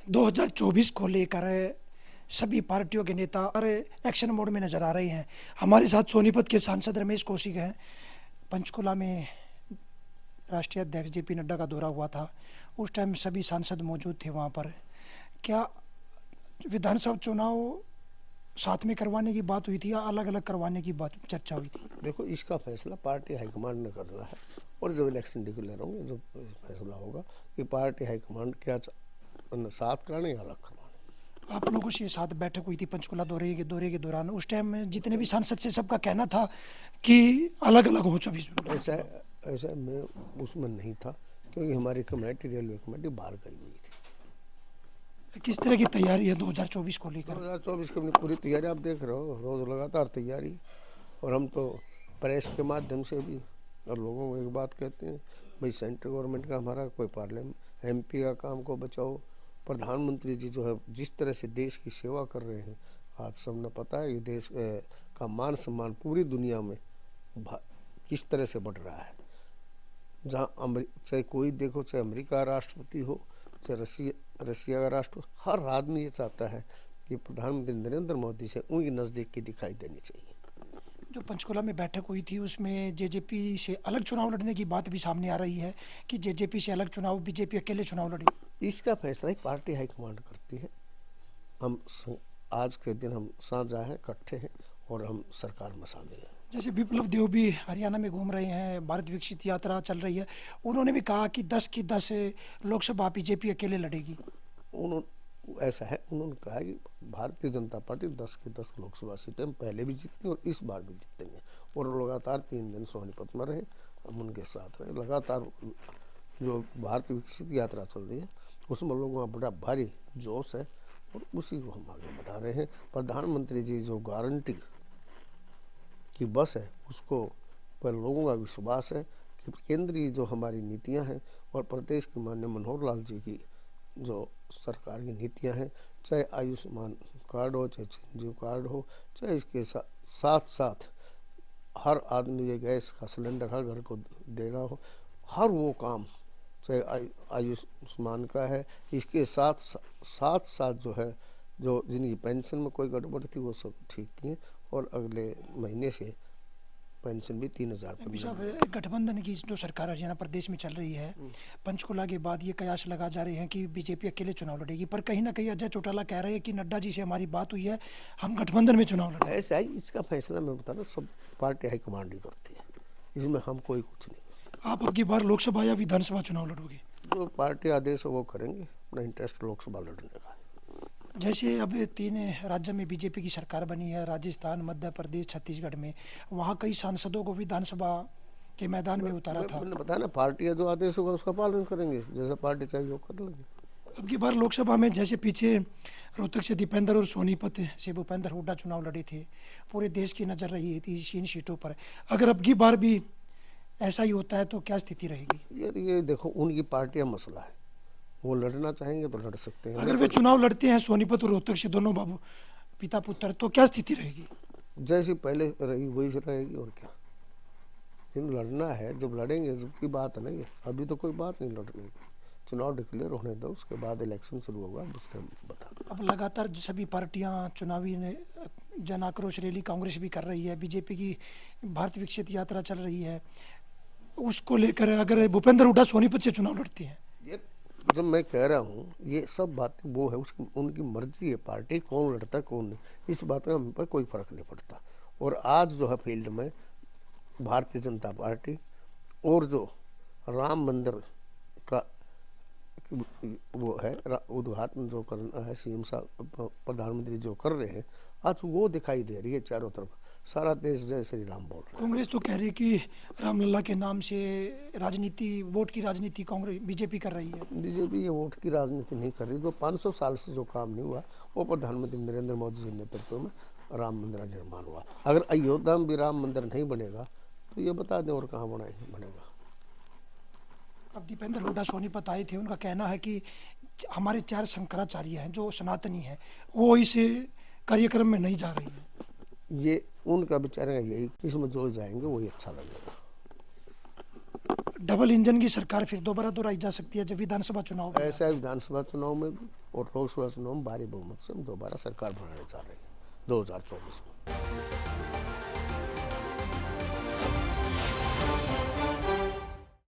2024 को लेकर सभी पार्टियों के नेता और एक्शन मोड में नजर आ रहे हैं। हमारे साथ सोनीपत के सांसद रमेश कौशिक हैं। पंचकुला में राष्ट्रीय अध्यक्ष जेपी नड्डा का दौरा हुआ था, उस टाइम सभी सांसद मौजूद थे वहाँ पर। क्या विधानसभा चुनाव साथ में करवाने की बात हुई थी या अलग अलग करवाने की बात चर्चा हुई थी? देखो, इसका फैसला पार्टी हाईकमांड ने करना है और जब इलेक्शन डिक्लेयर होंगे, जब फैसला होगा कि पार्टी हाईकमांड क्या साथ कराने या अलग करवाने। आप लोगों से साथ बैठक हुई थी पंचकुला दौरे के दौरान, उस टाइम जितने भी सांसद से सबका कहना था कि अलग अलग हो। ऐसा मैं उसमें नहीं था, क्योंकि हमारी कमेटी, रेलवे कमेटी बाहर गई हुई थी। किस तरह की तैयारी है 2024 को लेकर? 2024 की अपनी पूरी तैयारी आप देख रहे हो, रोज लगातार तैयारी। और हम तो प्रेस के माध्यम से भी और लोगों को एक बात कहते हैं, भाई सेंट्रल गवर्नमेंट का हमारा कोई पार्लियामेंट एमपी का काम को बचाओ। प्रधानमंत्री जी जो है जिस तरह से देश की सेवा कर रहे हैं, आज सबने पता है कि देश का मान सम्मान पूरी दुनिया में किस तरह से बढ़ रहा है। जहाँ चाहे कोई देखो, चाहे अमेरिका राष्ट्रपति हो, चाहे रशिया का राष्ट्र, हर आदमी ये चाहता है कि प्रधानमंत्री नरेंद्र मोदी से उनकी नज़दीकी दिखाई देनी चाहिए। जो पंचकुला में बैठक हुई थी उसमें जेजेपी से अलग चुनाव लड़ने की बात भी सामने आ रही है कि जेजेपी से अलग चुनाव, बीजेपी अकेले चुनाव लड़ेगी। इसका फैसला ही पार्टी हाईकमांड करती है। हम आज के दिन हम साझा हैं, इकट्ठे हैं और हम सरकार में शामिल हैं। जैसे विप्लव देव भी हरियाणा में घूम रहे हैं, भारत विकसित यात्रा चल रही है, उन्होंने भी कहा कि 10 की 10 लोकसभा बीजेपी अकेले लड़ेगी। ऐसा है, उन्होंने कहा कि भारतीय जनता पार्टी 10 की 10 लोकसभा सीटें पहले भी जीती और इस बार भी जीतेंगे। और लगातार 3 दिन सोनीपत में रहे, हम उनके साथ रहे। लगातार जो भारत विकसित यात्रा चल रही है उसमें लोगों का बड़ा भारी जोश है और उसी को हम आगे बढ़ा रहे हैं। प्रधानमंत्री जी जो गारंटी की बस है, उसको पर लोगों का विश्वास है कि केंद्रीय जो हमारी नीतियां हैं और प्रदेश के माननीय मनोहर लाल जी की जो सरकार की नीतियां हैं, चाहे आयुष्मान कार्ड हो, चाहे चिरंजीव कार्ड हो, चाहे इसके साथ साथ हर आदमी ये गैस का सिलेंडर हर घर को देना हो, हर वो काम चाहे आयुष्मान का है, इसके साथ साथ जो है, जो जिनकी पेंशन में कोई गड़बड़ थी वो सब ठीक किए और अगले महीने से पेंशन भी 3000 गठबंधन की जो सरकार हरियाणा प्रदेश में चल रही है, पंचकुला के बाद ये कयास लगा जा रहे हैं कि बीजेपी अकेले चुनाव लड़ेगी, पर कहीं ना कहीं अजय चौटाला कह रहे हैं कि नड्डा जी से हमारी बात हुई है, हम गठबंधन में चुनाव लड़ेंगे। ऐसा ही इसका फैसला मैं बता रहा हूँ, सब पार्टी हाईकमांड ही करती है, इसमें हम कोई कुछ नहीं। आप अब की बार लोकसभा या विधानसभा चुनाव लड़ोगे? जो पार्टी आदेश हो वो करेंगे, अपना इंटरेस्ट लोकसभा लड़ने का। जैसे अब 3 राज्य में बीजेपी की सरकार बनी है, राजस्थान, मध्य प्रदेश, छत्तीसगढ़ में, वहाँ कई सांसदों को विधानसभा के मैदान में उतारा था। मैंने बताया ना, पार्टी का जो आदेश होगा उसका पालन करेंगे, जैसा पार्टी चाहिए वो कर लेंगे। अब की बार लोकसभा में जैसे पीछे रोहतक से दीपेंद्र और सोनीपत से भूपेंद्र हुड्डा चुनाव लड़े थे, पूरे देश की नज़र रही थी इन सीटों पर, अगर अब की बार भी ऐसा ही होता है तो क्या स्थिति रहेगी? यार ये देखो, उनकी पार्टी का मसला है, वो लड़ना चाहेंगे तो लड़ सकते हैं। अगर वे चुनाव लड़ते हैं सोनीपत और रोहतक से, दोनों बाबू पिता पुत्र, तो क्या स्थिति रहेगी? जैसी पहले रही वही रहेगी, और क्या। इन लड़ना है, जब लड़ेंगे जब की बात है ना, ये अभी तो कोई बात नहीं लड़ने की। चुनाव डिक्लेयर होने दो, उसके बाद इलेक्शन शुरू होगा, उसके हम बता। अब लगातार सभी पार्टियां चुनावी जन आक्रोश रैली कांग्रेस भी कर रही है, बीजेपी की भारत विकसित यात्रा चल रही है, उसको लेकर अगर भूपेंद्र हुड्डा सोनीपत से चुनाव लड़ते हैं, ये जब मैं कह रहा हूँ ये सब बातें वो है, उसकी उनकी मर्जी है, पार्टी कौन लड़ता कौन नहीं, इस बात का हम पर कोई फर्क नहीं पड़ता। और आज जो है फील्ड में भारतीय जनता पार्टी और जो राम मंदिर का वो है उद्घाटन जो करना है, सीएम साहब प्रधानमंत्री जो कर रहे हैं, आज वो दिखाई दे रही है चारों तरफ, सारा देश जय श्री राम बोल रहा है। कांग्रेस तो कह रही कि रामलला के नाम से राजनीति, वोट की राजनीति कांग्रेस बीजेपी कर रही है। बीजेपी ये वोट की राजनीति नहीं कर रही, जो 500 साल से जो काम नहीं हुआ वो प्रधानमंत्री नरेंद्र मोदी जी के नेतृत्व में राम मंदिर निर्माण हुआ। अगर अयोध्या में भी राम मंदिर नहीं बनेगा तो ये बता दें और कहाँ बनेगा। अब दीपेंद्र हुड्डा सोनीपत आए थे, उनका कहना है कि हमारे 4 शंकराचार्य हैं जो सनातनी हैं, वो इस कार्यक्रम में नहीं जा रही है। ये उनका विचार है, यही इसमें जो जाएंगे वही अच्छा लगेगा। डबल इंजन की सरकार फिर दोबारा दोहराई जा सकती है जब विधानसभा चुनाव होगा। ऐसा है विधानसभा चुनाव में भी और लोकसभा चुनाव में भारी बहुमत से हम दोबारा सरकार बनाने जा रहे हैं 2024 में।